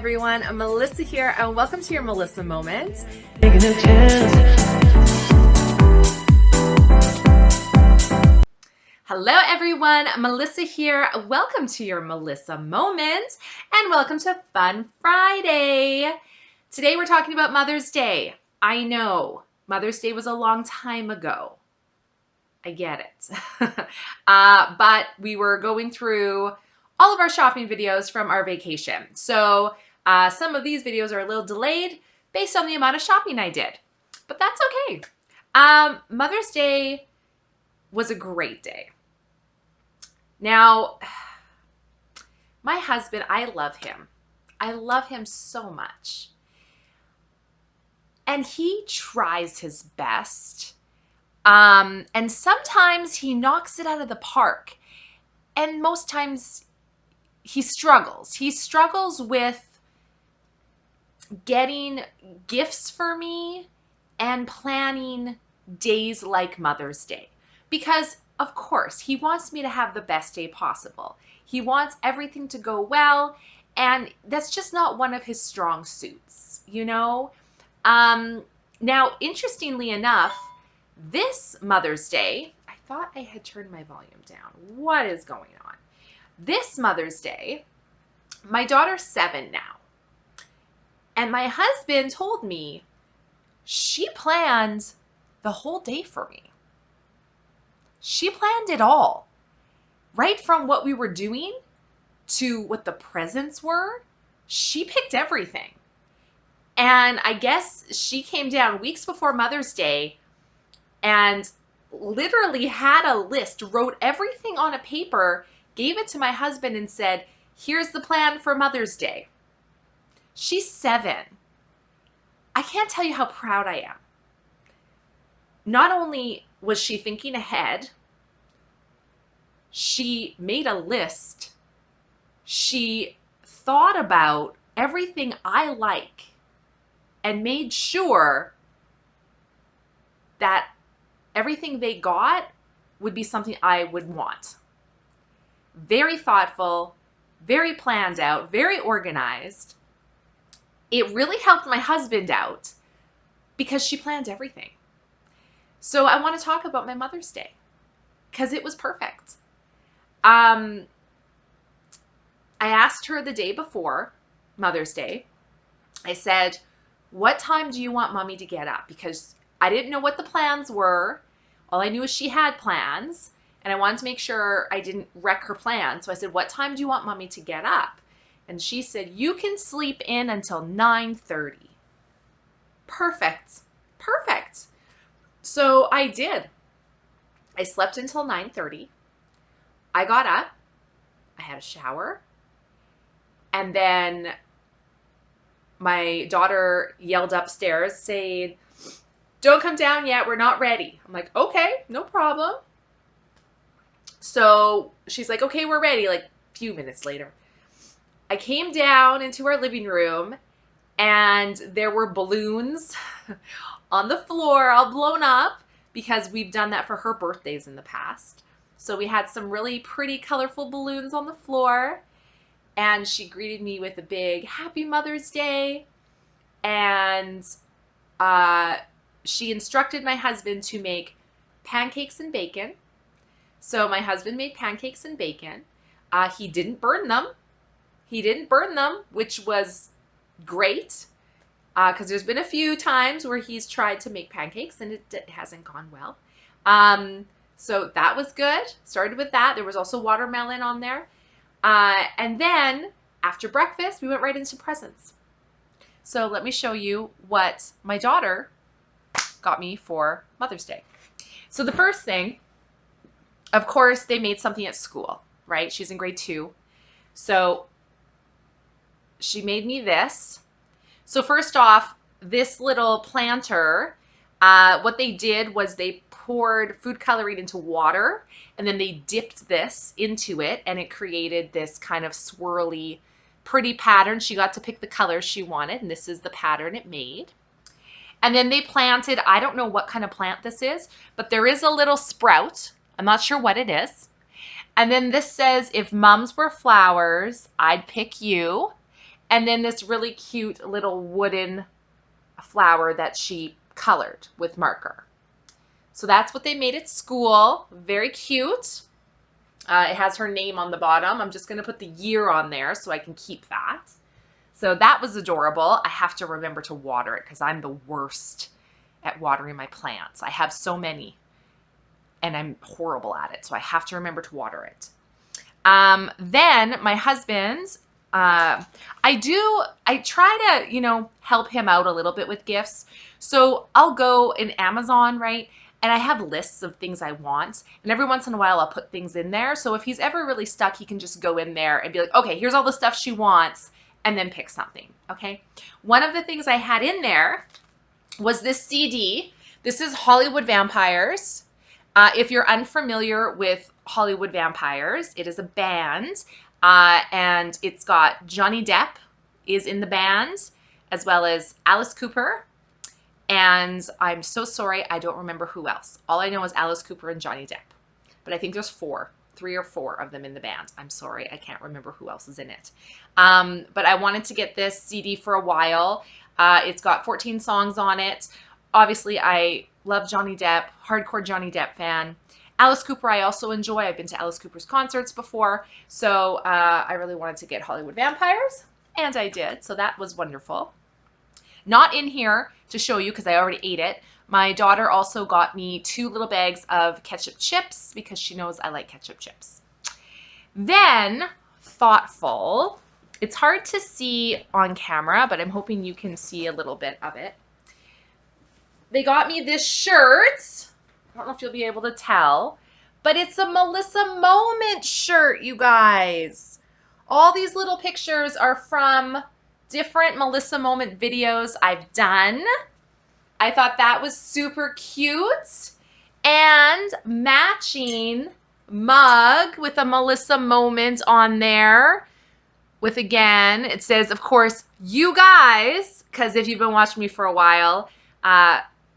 everyone, I'm Melissa here and welcome to your Melissa Moment. Hello everyone, Melissa here. Welcome to your Melissa Moment and welcome to Fun Friday. Today we're talking about Mother's Day. I know, Mother's Day was a long time ago. I get it. But we were going through all of our shopping videos from our vacation. So some of these videos are a little delayed based on the amount of shopping I did, but that's okay. Mother's Day was a great day. Now, my husband, I love him. I love him so much. And he tries his best. And sometimes he knocks it out of the park. And most times he struggles. He struggles with getting gifts for me and planning days like Mother's Day. Because, of course, he wants me to have the best day possible. He wants everything to go well. And that's just not one of his strong suits, you know? Now, interestingly enough, this Mother's Day, I thought I had turned my volume down. What is going on? This Mother's Day, my daughter's 7 now. And my husband told me she planned the whole day for me. She planned it all. Right from what we were doing to what the presents were, she picked everything. And I guess she came down weeks before Mother's Day and literally had a list, wrote everything on a paper, gave it to my husband and said, here's the plan for Mother's Day. She's 7. I can't tell you how proud I am. Not only was she thinking ahead, she made a list. She thought about everything I like and made sure that everything they got would be something I would want. Very thoughtful, very planned out, very organized. It really helped my husband out because she planned everything. So I want to talk about my Mother's Day because it was perfect. I asked her the day before Mother's Day. I said, what time do you want Mommy to get up? Because I didn't know what the plans were. All I knew is she had plans, and I wanted to make sure I didn't wreck her plans. So I said, what time do you want Mommy to get up? And she said, you can sleep in until 9:30. Perfect. Perfect. So I did. I slept until 9:30. I got up. I had a shower. And then my daughter yelled upstairs saying, don't come down yet, we're not ready. I'm like, okay, no problem. So she's like, okay, we're ready, like a few minutes later. I came down into our living room and there were balloons on the floor all blown up because we've done that for her birthdays in the past. So we had some really pretty colorful balloons on the floor. And she greeted me with a big Happy Mother's Day. And she instructed my husband to make pancakes and bacon. So my husband made pancakes and bacon. He didn't burn them. Which was great. Because there's been a few times where he's tried to make pancakes and it hasn't gone well. So that was good. Started with that. There was also watermelon on there. And then after breakfast, we went right into presents. So let me show you what my daughter got me for Mother's Day. So the first thing, of course, they made something at school, right? She's in grade 2. So she made me this. So first off, this little planter, what they did was they poured food coloring into water and then they dipped this into it and it created this kind of swirly, pretty pattern. She got to pick the colors she wanted and this is the pattern it made. And then they planted, I don't know what kind of plant this is, but there is a little sprout. I'm not sure what it is. And then this says, if mums were flowers, I'd pick you. and then this really cute little wooden flower that she colored with marker. So that's what they made at school. Very cute. It has her name on the bottom. I'm just going to put the year on there so I can keep that. So that was adorable. I have to remember to water it because I'm the worst at watering my plants. I have so many and I'm horrible at it. So I have to remember to water it. Then my husband's, I try to, help him out a little bit with gifts. So I'll go in Amazon, right? And I have lists of things I want. And every once in a while I'll put things in there. So if he's ever really stuck, he can just go in there and be like, okay, here's all the stuff she wants, and then pick something, okay? One of the things I had in there was this CD. This is Hollywood Vampires. If you're unfamiliar with Hollywood Vampires, it is a band, and it's got Johnny Depp is in the band, as well as Alice Cooper, and I'm so sorry, I don't remember who else. All I know is Alice Cooper and Johnny Depp, but I think there's 3 or 4 of them in the band. I'm sorry, I can't remember who else is in it. But I wanted to get this CD for a while. It's got 14 songs on it. Obviously, I love Johnny Depp, hardcore Johnny Depp fan. Alice Cooper I also enjoy. I've been to Alice Cooper's concerts before, so I really wanted to get Hollywood Vampires, and I did, so that was wonderful. Not in here to show you because I already ate it. My daughter also got me 2 little bags of ketchup chips because she knows I like ketchup chips. Then, thoughtful. It's hard to see on camera, but I'm hoping you can see a little bit of it. They got me this shirt. I don't know if you'll be able to tell, but it's a Melissa Moment shirt, you guys. All these little pictures are from different Melissa Moment videos I've done. I thought that was super cute. And matching mug with a Melissa Moment on there. With, again, it says, of course, you guys, because if you've been watching me for a while,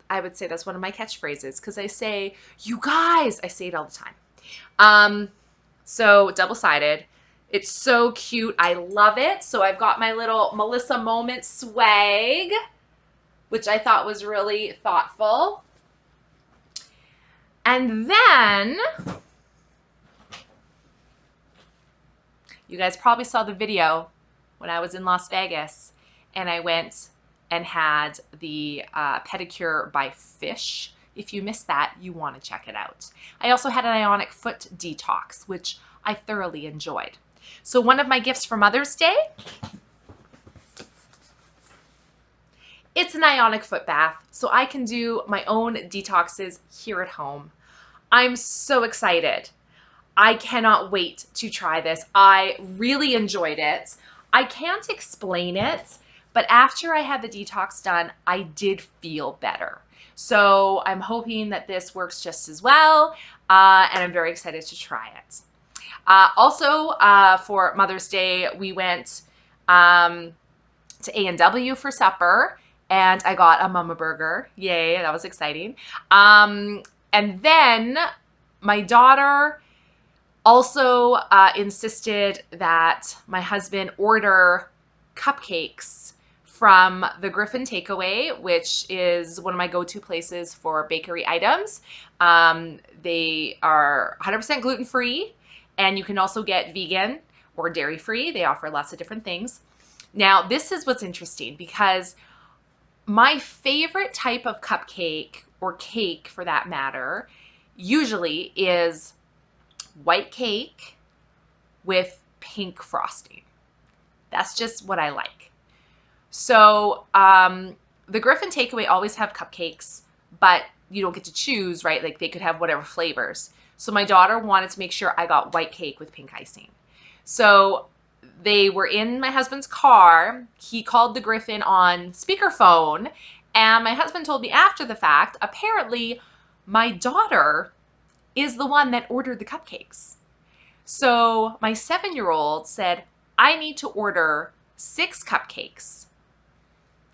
I would say that's one of my catchphrases because I say, you guys. I say it all the time. So double-sided. It's so cute. I love it. So I've got my little Melissa Moment swag, which I thought was really thoughtful. And then, you guys probably saw the video when I was in Las Vegas and I went and had the pedicure by Fish. If you missed that, you want to check it out. I also had an ionic foot detox, which I thoroughly enjoyed. So one of my gifts for Mother's Day, it's an ionic foot bath, so I can do my own detoxes here at home. I'm so excited. I cannot wait to try this. I really enjoyed it. I can't explain it, but after I had the detox done, I did feel better. So I'm hoping that this works just as well, and I'm very excited to try it. Also, for Mother's Day, we went to A&W for supper, and I got a mama burger. Yay, that was exciting. And then my daughter also insisted that my husband order cupcakes from the Griffin Takeaway, which is one of my go-to places for bakery items. They are 100% gluten-free, and you can also get vegan or dairy-free. They offer lots of different things. Now, this is what's interesting because my favorite type of cupcake, or cake for that matter, usually is white cake with pink frosting. That's just what I like. So the Griffin Takeaway always have cupcakes, but you don't get to choose, right? Like they could have whatever flavors. So my daughter wanted to make sure I got white cake with pink icing. So they were in my husband's car. He called the Griffin on speakerphone, and my husband told me after the fact, apparently my daughter is the one that ordered the cupcakes. So my 7-year-old said, I need to order 6 cupcakes.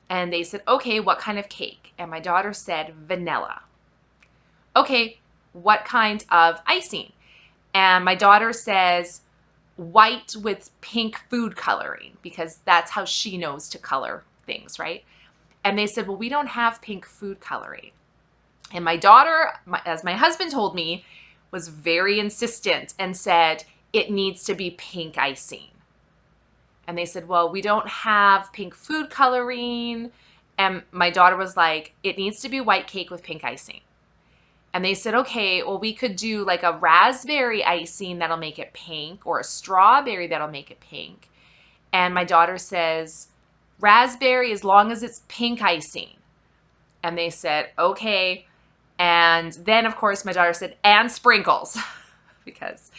And they said, okay, what kind of cake? And my daughter said, vanilla. Okay, what kind of icing? And my daughter says, white with pink food coloring, because that's how she knows to color things, right? And they said, well, we don't have pink food coloring. And my daughter, as my husband told me, was very insistent and said, it needs to be pink icing. And they said, well, we don't have pink food coloring. And my daughter was like, it needs to be white cake with pink icing. And they said, okay, well, we could do like a raspberry icing that'll make it pink, or a strawberry that'll make it pink. And my daughter says, raspberry as long as it's pink icing. And they said, okay. And then, of course, my daughter said, and sprinkles, because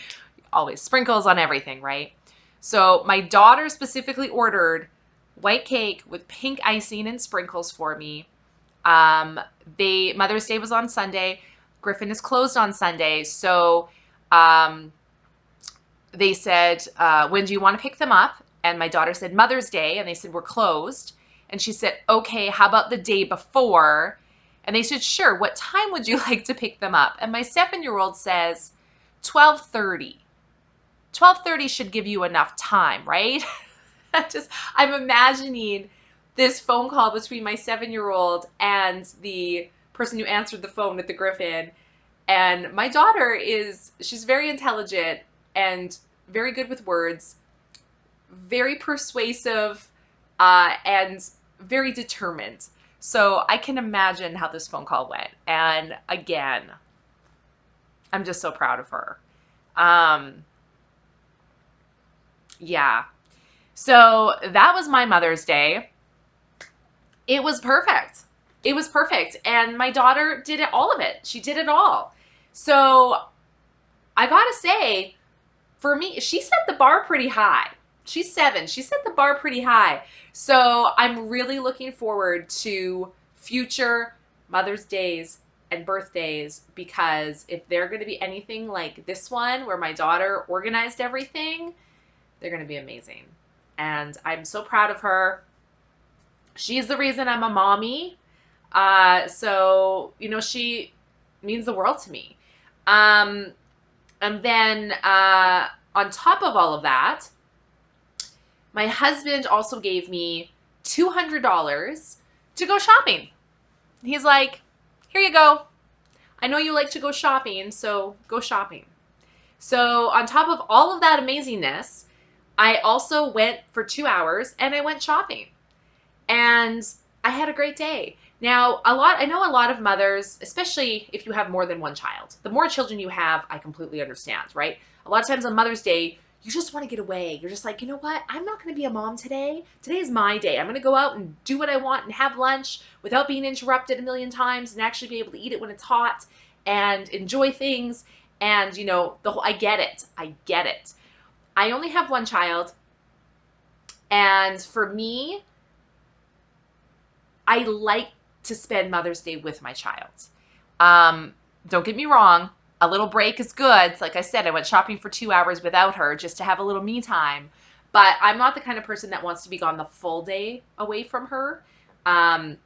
always sprinkles on everything, right? So my daughter specifically ordered white cake with pink icing and sprinkles for me. Mother's Day was on Sunday. Griffin is closed on Sunday. So they said, when do you want to pick them up? And my daughter said, Mother's Day. And they said, we're closed. And she said, okay, how about the day before? And they said, sure, what time would you like to pick them up? And my 7-year-old says, 12:30. 12:30 should give you enough time, right? I'm imagining this phone call between my 7-year-old and the person who answered the phone with the Griffin. And my daughter she's very intelligent and very good with words, very persuasive, and very determined. So I can imagine how this phone call went. And again, I'm just so proud of her. Yeah. So that was my Mother's Day. It was perfect. It was perfect. And my daughter did all of it. She did it all. So I gotta say, for me, she set the bar pretty high. She's 7. She set the bar pretty high. So I'm really looking forward to future Mother's Days and birthdays, because if they're going to be anything like this one where my daughter organized everything, they're going to be amazing. And I'm so proud of her. She's the reason I'm a mommy. So, she means the world to me. And then on top of all of that, my husband also gave me $200 to go shopping. He's like, here you go. I know you like to go shopping, so go shopping. So on top of all of that amazingness, I also went for 2 hours and I went shopping. And I had a great day. Now, I know a lot of mothers, especially if you have more than one child. The more children you have, I completely understand, right? A lot of times on Mother's Day, you just want to get away. You're just like, you know what? I'm not going to be a mom today. Today is my day. I'm going to go out and do what I want and have lunch without being interrupted a million times, and actually be able to eat it when it's hot and enjoy things. And, I get it. I get it. I only have one child. And for me, I like to spend Mother's Day with my child. Don't get me wrong. A little break is good. Like I said, I went shopping for 2 hours without her just to have a little me time. But I'm not the kind of person that wants to be gone the full day away from her.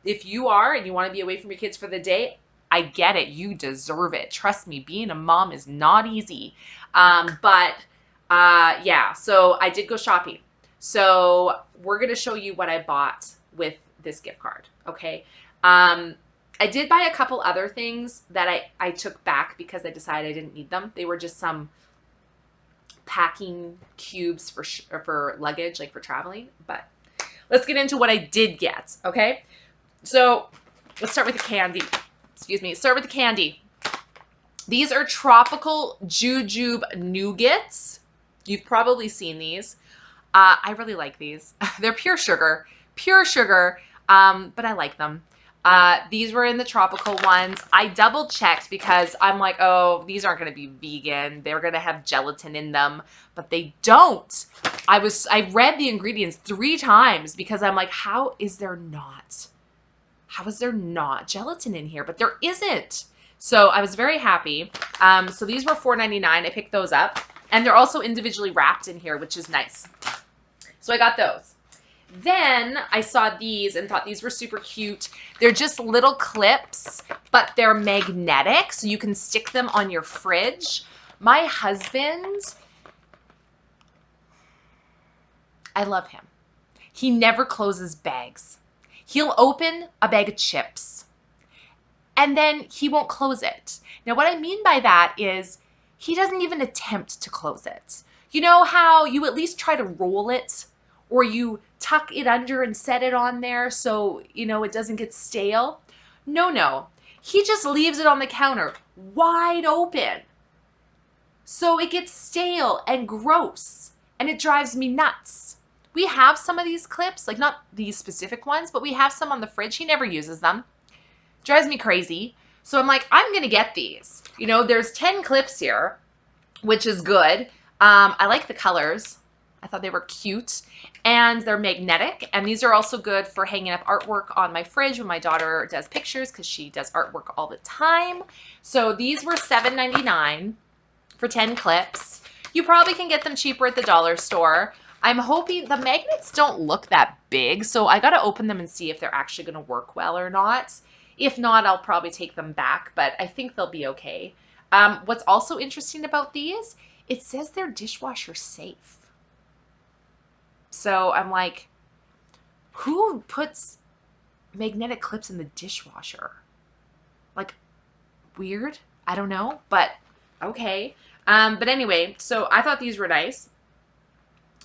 If you are and you want to be away from your kids for the day, I get it. You deserve it. Trust me, being a mom is not easy. Yeah, so I did go shopping. So we're going to show you what I bought with this gift card, okay? I did buy a couple other things that I took back because I decided I didn't need them. They were just some packing cubes for luggage, like for traveling. But let's get into what I did get, okay? So let's start with the candy. Excuse me. Start with the candy. These are tropical jujube nougats. You've probably seen these. I really like these. They're pure sugar, but I like them. These were in the tropical ones. I double checked because I'm like, oh, these aren't going to be vegan. They're going to have gelatin in them, but they don't. I read the ingredients 3 times because I'm like, how is there not gelatin in here? But there isn't. So I was very happy. So these were $4.99. I picked those up, and they're also individually wrapped in here, which is nice. So I got those. Then I saw these and thought these were super cute. They're just little clips, but they're magnetic, so you can stick them on your fridge. My husband I love him. He never closes bags. He'll open a bag of chips and then he won't close it. Now, what I mean by that is he doesn't even attempt to close it. You know how you at least try to roll it or you tuck it under and set it on there so, it doesn't get stale? No, no. He just leaves it on the counter wide open. So it gets stale and gross and it drives me nuts. We have some of these clips, like not these specific ones, but we have some on the fridge. He never uses them. Drives me crazy. So I'm like, I'm going to get these. There's 10 clips here, which is good. I like the colors. I thought they were cute. And they're magnetic. And these are also good for hanging up artwork on my fridge when my daughter does pictures because she does artwork all the time. So these were $7.99 for 10 clips. You probably can get them cheaper at the dollar store. I'm hoping the magnets don't look that big, so I got to open them and see if they're actually going to work well or not. If not, I'll probably take them back, but I think they'll be okay. What's also interesting about these, it says they're dishwasher safe. So I'm like, who puts magnetic clips in the dishwasher? Like, weird? I don't know, but okay. But anyway, so I thought these were nice.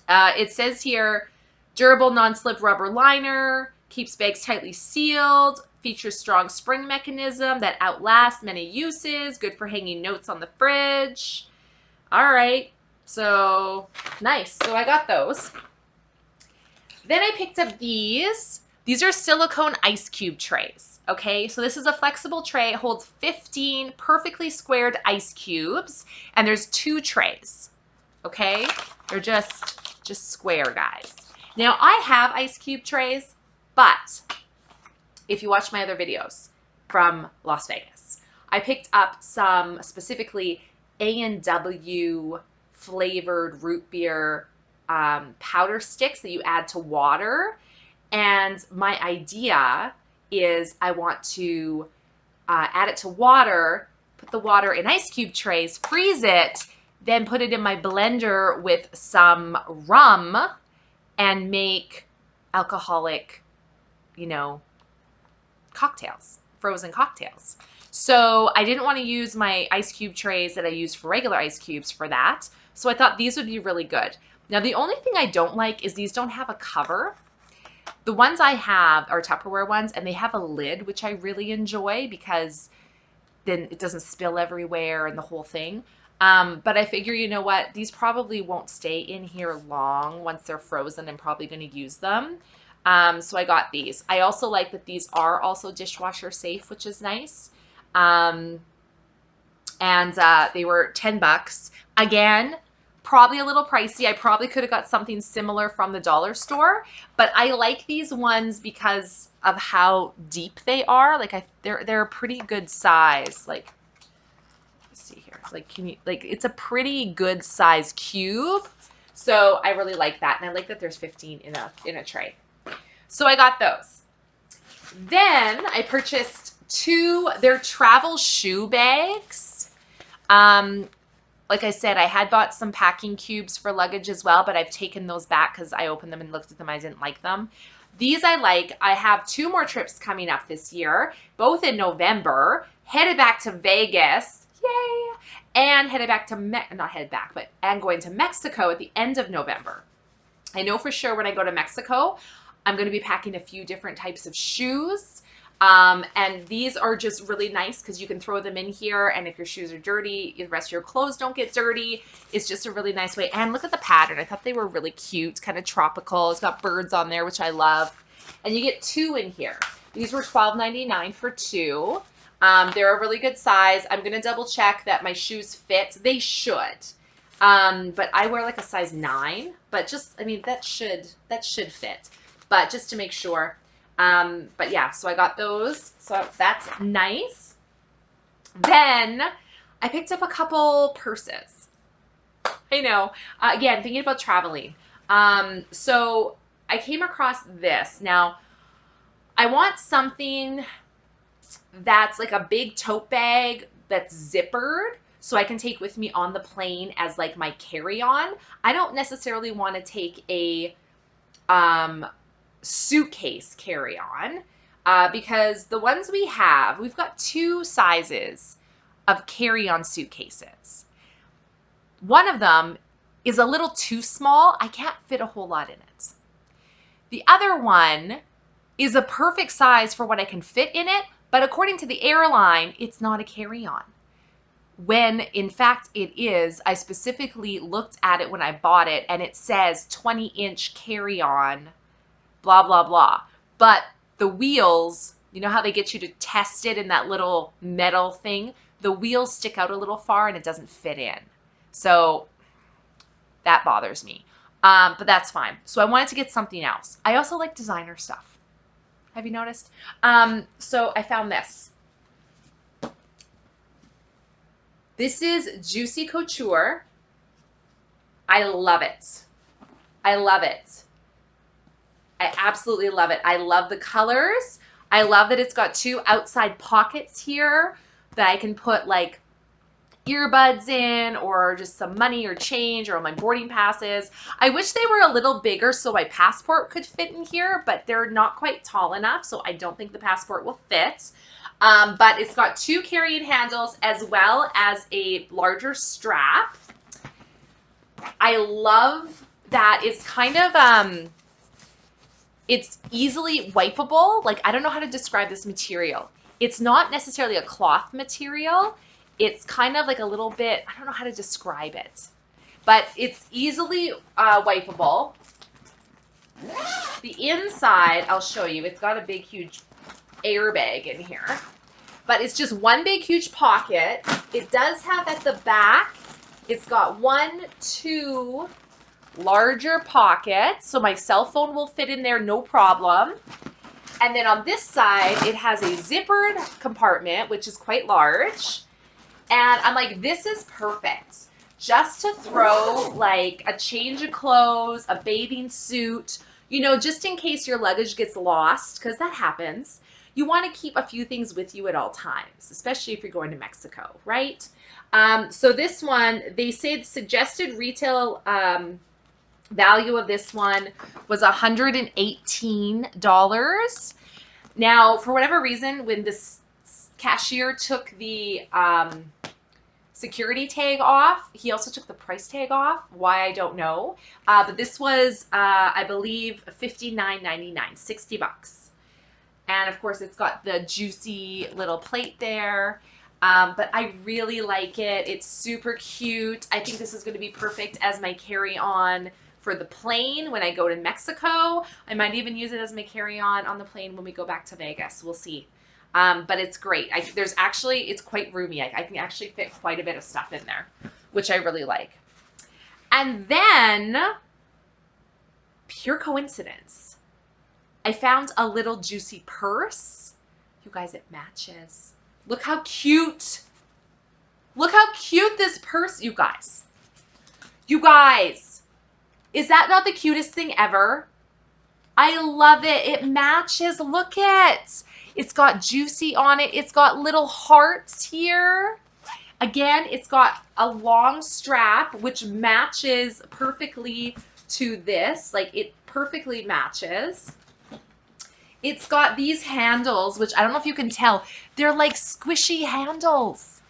It says here, durable non-slip rubber liner, keeps bags tightly sealed, features strong spring mechanism that outlasts many uses, good for hanging notes on the fridge. All right, so nice. So I got those. Then I picked up these. These are silicone ice cube trays. Okay, so this is a flexible tray. It holds 15 perfectly squared ice cubes, and there's 2 trays. Okay, they're just square, guys. Now, I have ice cube trays, but if you watch my other videos from Las Vegas, I picked up some specifically A&W flavored root beer powder sticks that you add to water. And my idea is I want to add it to water, put the water in ice cube trays, freeze it, then put it in my blender with some rum and make alcoholic, cocktails, frozen cocktails. So I didn't want to use my ice cube trays that I use for regular ice cubes for that. So I thought these would be really good. Now, the only thing I don't like is these don't have a cover. The ones I have are Tupperware ones, and they have a lid, which I really enjoy because then it doesn't spill everywhere and the whole thing. But I figure, you know what, these probably won't stay in here long once they're frozen. I'm probably going to use them. So I got these. I also like that these are also dishwasher safe, which is nice. And they were $10. Again, probably a little pricey. I probably could have got something similar from the dollar store, but I like these ones because of how deep they are. Like they're a pretty good size. Like, let's see here. Like it's a pretty good size cube. So I really like that, and I like that there's 15 in a tray. So I got those. Then I purchased 2. They're travel shoe bags. Like I said, I had bought some packing cubes for luggage as well, but I've taken those back because I opened them and looked at them. I didn't like them. These I like. I have 2 more trips coming up this year, both in November. Headed back to Vegas. Yay! And headed back to, not headed back, but I'm going to Mexico at the end of November. I know for sure when I go to Mexico, I'm going to be packing a few different types of shoes. And these are just really nice because you can throw them in here, and if your shoes are dirty, the rest of your clothes don't get dirty. It's just a really nice way. And look at the pattern. I thought they were really cute, kind of tropical. It's got birds on there, which I love. And you get 2 in here. These were $12.99 for 2. They're a really good size. I'm going to double check that my shoes fit. They should. But I wear like a size 9, but just, I mean, that should fit, but just to make sure. But yeah, so I got those. So that's nice. Then I picked up a couple purses. I know, again, thinking about traveling. So I came across this. Now I want something that's like a big tote bag that's zippered so I can take with me on the plane as like my carry-on. I don't necessarily want to take a suitcase carry-on because the ones we've got two sizes of carry-on suitcases. One of them is a little too small. I can't fit a whole lot in it. The other one is a perfect size for what I can fit in it, but according to the airline, it's not a carry-on. When in fact it is. I specifically looked at it when I bought it and it says 20-inch carry-on, blah, blah, blah. But the wheels, you know how they get you to test it in that little metal thing? The wheels stick out a little far and it doesn't fit in. So that bothers me. But that's fine. So I wanted to get something else. I also like designer stuff. Have you noticed? So I found this. This is Juicy Couture. I love it. I love it. I absolutely love it. I love the colors. I love that it's got two outside pockets here that I can put like earbuds in or just some money or change or my boarding passes. I wish they were a little bigger so my passport could fit in here, but they're not quite tall enough, so I don't think the passport will fit. But it's got two carrying handles as well as a larger strap. I love that it's kind of, it's easily wipeable. Like, I don't know how to describe this material. It's not necessarily a cloth material. It's kind of like a little bit, I don't know how to describe it, but it's easily wipeable. The inside, I'll show you, it's got a big, huge airbag in here, but it's just one big, huge pocket. It does have at the back, it's got 1, 2 larger pockets, so my cell phone will fit in there, no problem. And then on this side, it has a zippered compartment, which is quite large. And I'm like, this is perfect. Just to throw like a change of clothes, a bathing suit, you know, just in case your luggage gets lost, because that happens. You want to keep a few things with you at all times, especially if you're going to Mexico, right? So this one, they say the suggested retail value of this one was $118. Now, for whatever reason, when this cashier took the security tag off, he also took the price tag off. Why, I don't know. But this was, I believe, $59.99, 60 bucks. And of course, it's got the juicy little plate there. But I really like it. It's super cute. I think this is going to be perfect as my carry-on for the plane when I go to Mexico. I might even use it as my carry-on on the plane when we go back to Vegas. We'll see. But it's great. There's actually, it's quite roomy. I can actually fit quite a bit of stuff in there, which I really like. And then, pure coincidence, I found a little juicy purse. You guys, it matches. Look how cute. Look how cute this purse, you guys. You guys, is that not the cutest thing ever? I love it. It matches. Look it. It's got juicy on it. It's got little hearts here. Again, it's got a long strap, which matches perfectly to this. Like, it perfectly matches. It's got these handles, which I don't know if you can tell. They're like squishy handles.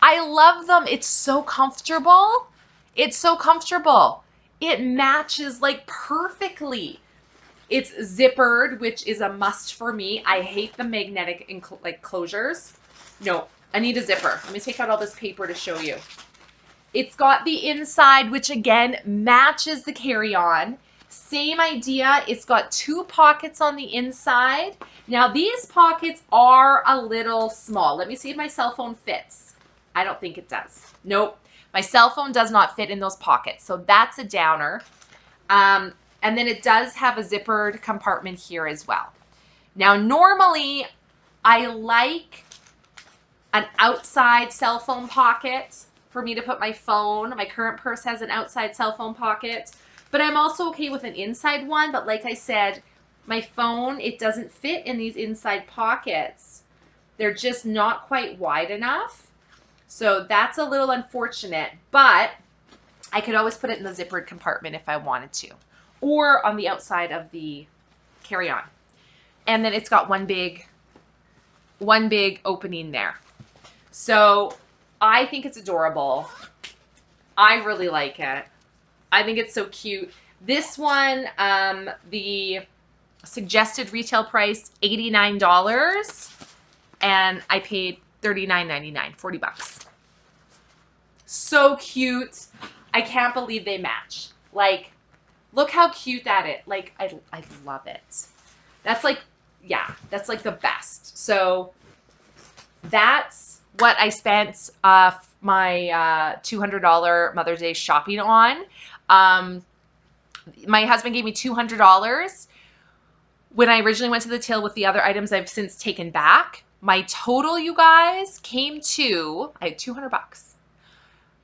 I love them. It's so comfortable. It's so comfortable. It matches like perfectly. It's zippered, which is a must for me. I hate the magnetic closures. No, I need a zipper. Let me take out all this paper to show you. It's got the inside, which again matches the carry-on. Same idea. It's got two pockets on the inside. Now these pockets are a little small. Let me see if my cell phone fits. I don't think it does. Nope. My cell phone does not fit in those pockets. So that's a downer. And then it does have a zippered compartment here as well. Now, normally I like an outside cell phone pocket for me to put my phone. My current purse has an outside cell phone pocket, but I'm also okay with an inside one. But like I said, my phone, it doesn't fit in these inside pockets. They're just not quite wide enough. So that's a little unfortunate, but I could always put it in the zippered compartment if I wanted to. or on the outside of the carry-on. And then it's got one big opening there. So I think it's adorable. I really like it. I think it's so cute. This one, the suggested retail price, $89, and I paid $39.99, 40 bucks. So cute. I can't believe they match. Like, look how cute that is. Like, I love it. That's like, yeah, that's like the best. So that's what I spent my $200 Mother's Day shopping on. My husband gave me $200. When I originally went to the till with the other items I've since taken back, my total, you guys, came to, I had 200 bucks.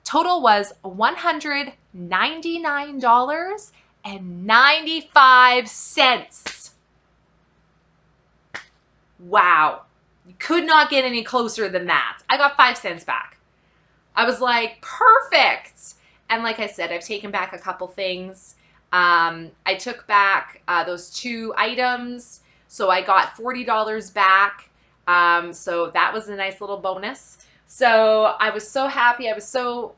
Total was $199.95. Wow. You could not get any closer than that. I got 5 cents back. I was like, perfect. And like I said, I've taken back a couple things. I took back those 2 items, so I got $40 back. So that was a nice little bonus. So I was so happy. It was a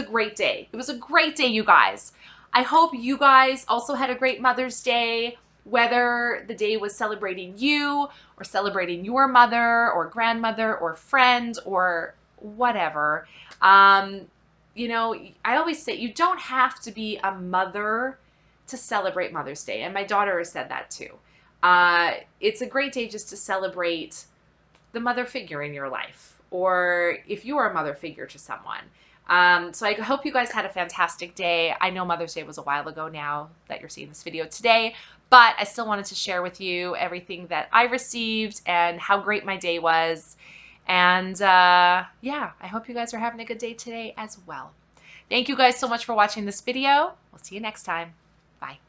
great day. It was a great day, you guys. I hope you guys also had a great Mother's Day, whether the day was celebrating you or celebrating your mother or grandmother or friend or whatever. You know, I always say you don't have to be a mother to celebrate Mother's Day. And my daughter has said that too. It's a great day just to celebrate the mother figure in your life, or if you are a mother figure to someone. So I hope you guys had a fantastic day. I know Mother's Day was a while ago now that you're seeing this video today, but I still wanted to share with you everything that I received and how great my day was. And yeah, I hope you guys are having a good day today as well. Thank you guys so much for watching this video. We'll see you next time. Bye.